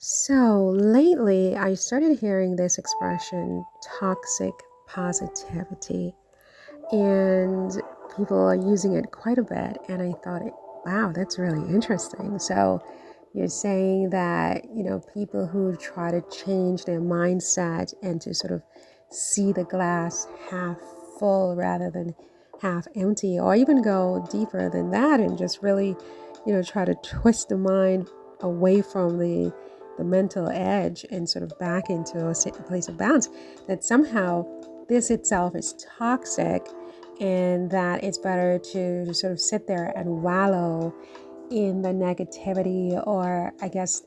So lately, I started hearing this expression, toxic positivity, and people are using it quite a bit. And I thought, wow, that's really interesting. So you're saying that, people who try to change their mindset and to sort of see the glass half full rather than half empty, or even go deeper than that and just really, try to twist the mind away from the mental edge and sort of back into a place of balance, that somehow this itself is toxic, and that it's better to sort of sit there and wallow in the negativity, or I guess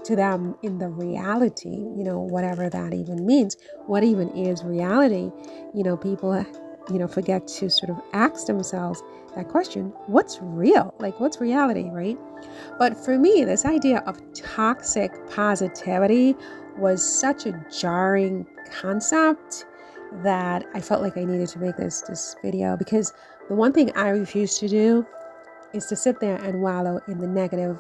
to them in the reality, whatever that even means. What even is reality? People, forget to sort of ask themselves that question: what's real? Like, what's reality, right? But for me, this idea of toxic positivity was such a jarring concept that I felt like I needed to make this video, because the one thing I refuse to do is to sit there and wallow in the negative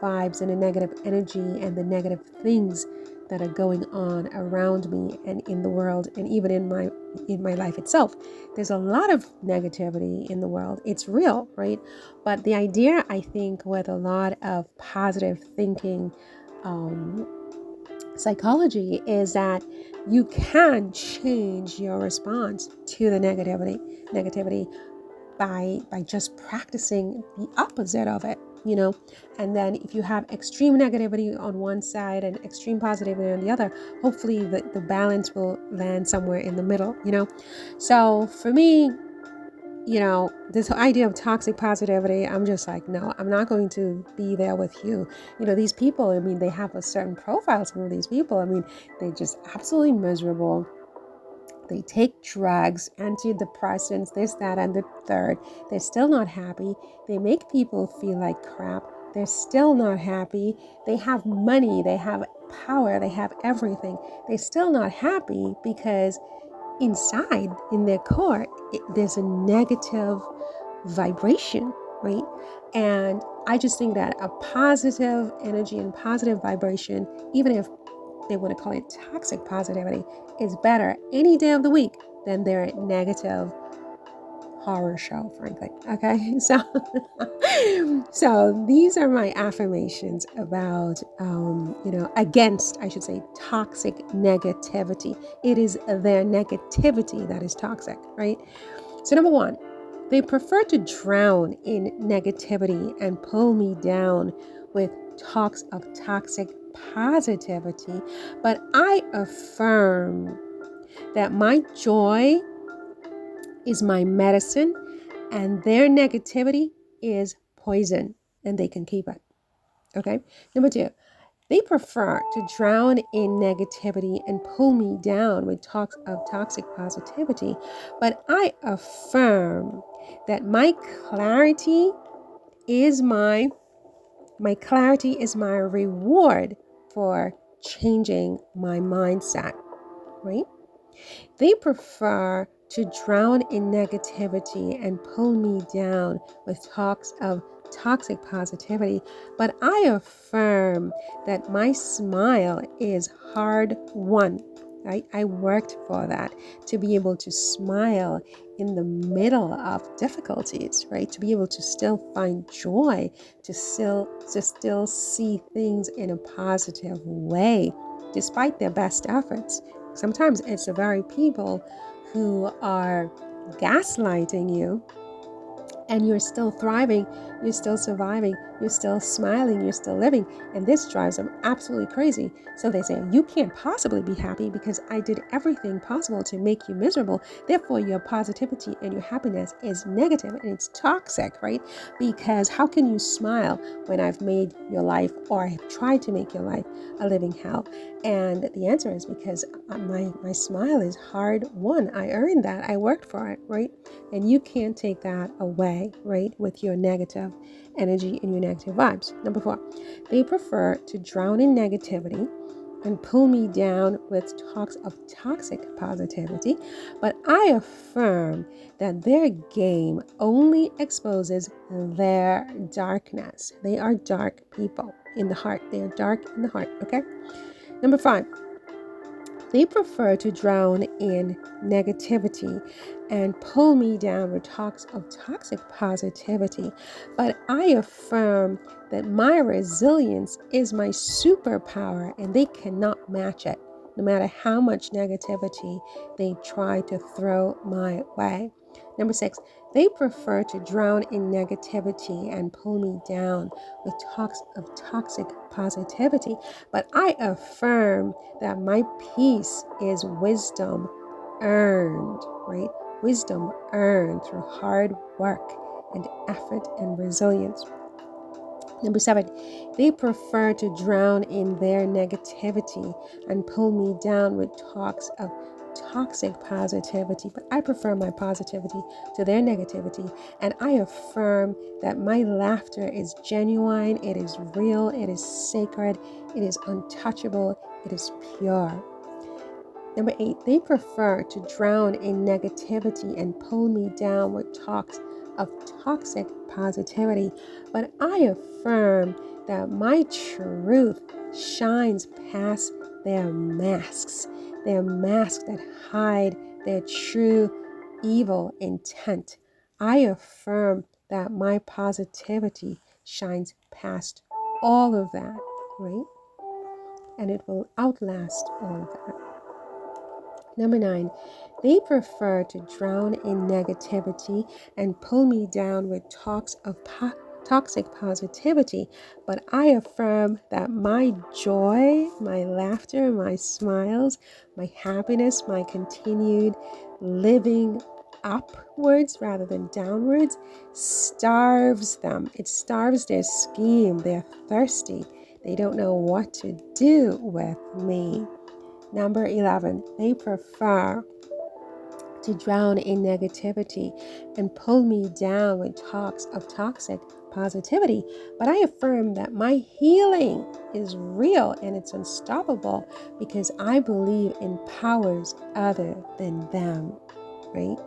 vibes and the negative energy and the negative things that are going on around me and in the world, and even in my life itself. There's a lot of negativity in the world. It's real, right? But the idea, I think, with a lot of positive thinking, um, psychology, is that you can change your response to the negativity by just practicing the opposite of it, and then if you have extreme negativity on one side and extreme positivity on the other, hopefully the balance will land somewhere in the middle. So for me, this idea of toxic positivity, I'm just like, no, I'm not going to be there with you. These people, I mean, they have a certain profile. Some of these people, I mean, they're just absolutely miserable. They take drugs, antidepressants, this, that, and the third. They're still not happy. They make people feel like crap. They're still not happy. They have money, they have power, they have everything. They're still not happy because inside, in their core, there's a negative vibration, right? And I just think that a positive energy and positive vibration, even if they want to call it toxic positivity, is better any day of the week than their negative horror show, frankly. Okay, so these are my affirmations about, against, I should say, toxic negativity. It is their negativity that is toxic, right? So number one, they prefer to drown in negativity and pull me down with talks of toxic positivity. But I affirm that my joy is my medicine and their negativity is poison, and they can keep it. Okay. Number two, they prefer to drown in negativity and pull me down with talks of toxic positivity. But I affirm that my clarity is my clarity is my reward for changing my mindset, right? They prefer to drown in negativity and pull me down with talks of toxic positivity. But I affirm that my smile is hard won. Right? I worked for that, to be able to smile in the middle of difficulties, right? To be able to still find joy, to still see things in a positive way, despite their best efforts. Sometimes it's the very people who are gaslighting you, and you're still thriving, you're still surviving, you're still smiling, you're still living. And this drives them absolutely crazy. So they say, you can't possibly be happy because I did everything possible to make you miserable. Therefore, your positivity and your happiness is negative and it's toxic, right? Because how can you smile when I've made your life, or I have tried to make your life, a living hell? And the answer is because my smile is hard won. I earned that. I worked for it, right? And you can't take that away, right, with your negative energy and your negative vibes. Number four, they prefer to drown in negativity and pull me down with talks of toxic positivity. But I affirm that their game only exposes their darkness. They are dark people, in the heart. They are dark in the heart, okay? Number 5, they prefer to drown in negativity and pull me down with talks of toxic positivity. But I affirm that my resilience is my superpower and they cannot match it, no matter how much negativity they try to throw my way. Number 6, they prefer to drown in negativity and pull me down with talks of toxic positivity. But I affirm that my peace is wisdom earned, right? Wisdom earned through hard work and effort and resilience. Number 7, they prefer to drown in their negativity and pull me down with talks of toxic positivity. But I prefer my positivity to their negativity. And I affirm that my laughter is genuine, it is real, it is sacred, it is untouchable, it is pure. Number 8, they prefer to drown in negativity and pull me down with talks of toxic positivity. But I affirm that my truth shines past their masks that hide their true evil intent. I affirm that my positivity shines past all of that, right? And it will outlast all of that. Number 9, they prefer to drown in negativity and pull me down with talks of toxic positivity. But I affirm that my joy, my laughter, my smiles, my happiness, my continued living upwards rather than downwards starves them. It starves their scheme. They're thirsty. They don't know what to do with me. Number 11, they prefer to drown in negativity and pull me down with talks of toxic positivity. But I affirm that my healing is real and it's unstoppable because I believe in powers other than them, right?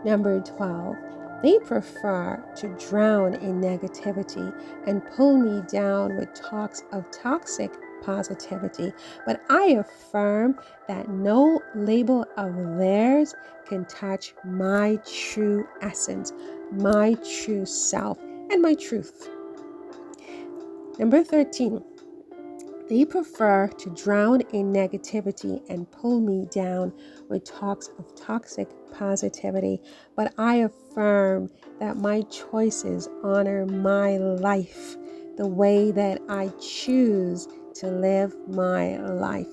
Number 12, they prefer to drown in negativity and pull me down with talks of toxic positivity. But I affirm that no label of theirs can touch my true essence, my true self, and my truth. Number 13, they prefer to drown in negativity and pull me down with talks of toxic positivity. But I affirm that my choices honor my life the way that I choose to live my life.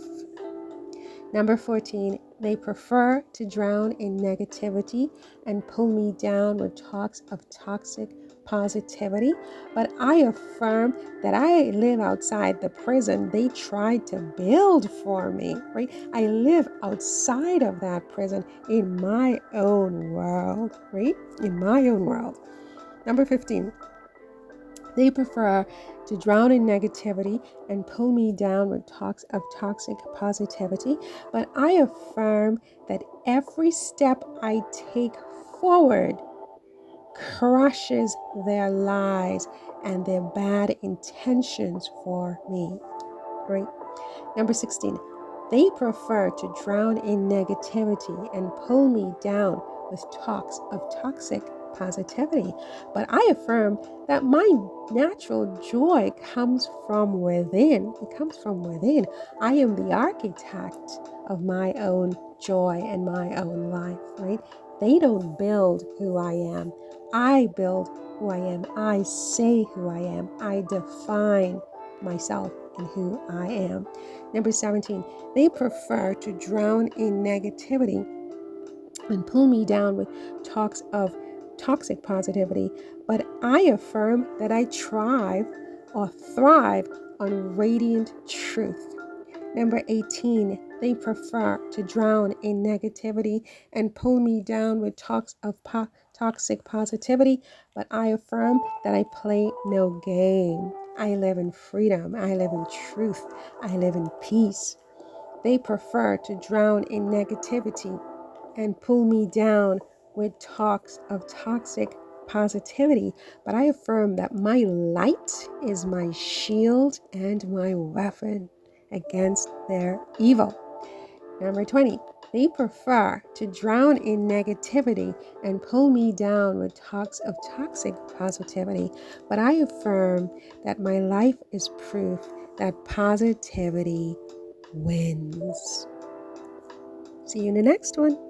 Number 14, they prefer to drown in negativity and pull me down with talks of toxic positivity. But I affirm that I live outside the prison they tried to build for me, right? I live outside of that prison in my own world, right? In my own world. Number 15, they prefer to drown in negativity and pull me down with talks of toxic positivity. But I affirm that every step I take forward crushes their lies and their bad intentions for me. Great. Number 16, they prefer to drown in negativity and pull me down with talks of toxic positivity. But I affirm that my natural joy comes from within. It comes from within. I am the architect of my own joy and my own life, right? They don't build who I am. I build who I am. I say who I am. I define myself and who I am. Number 17, they prefer to drown in negativity and pull me down with talks of toxic positivity. But I affirm that I thrive on radiant truth. Number 18, they prefer to drown in negativity and pull me down with talks of toxic positivity. But I affirm that I play no game. I live in freedom. I live in truth. I live in peace. They prefer to drown in negativity and pull me down with talks of toxic positivity, but I affirm that my light is my shield and my weapon against their evil. Number 20, they prefer to drown in negativity and pull me down with talks of toxic positivity, but I affirm that my life is proof that positivity wins. See you in the next one.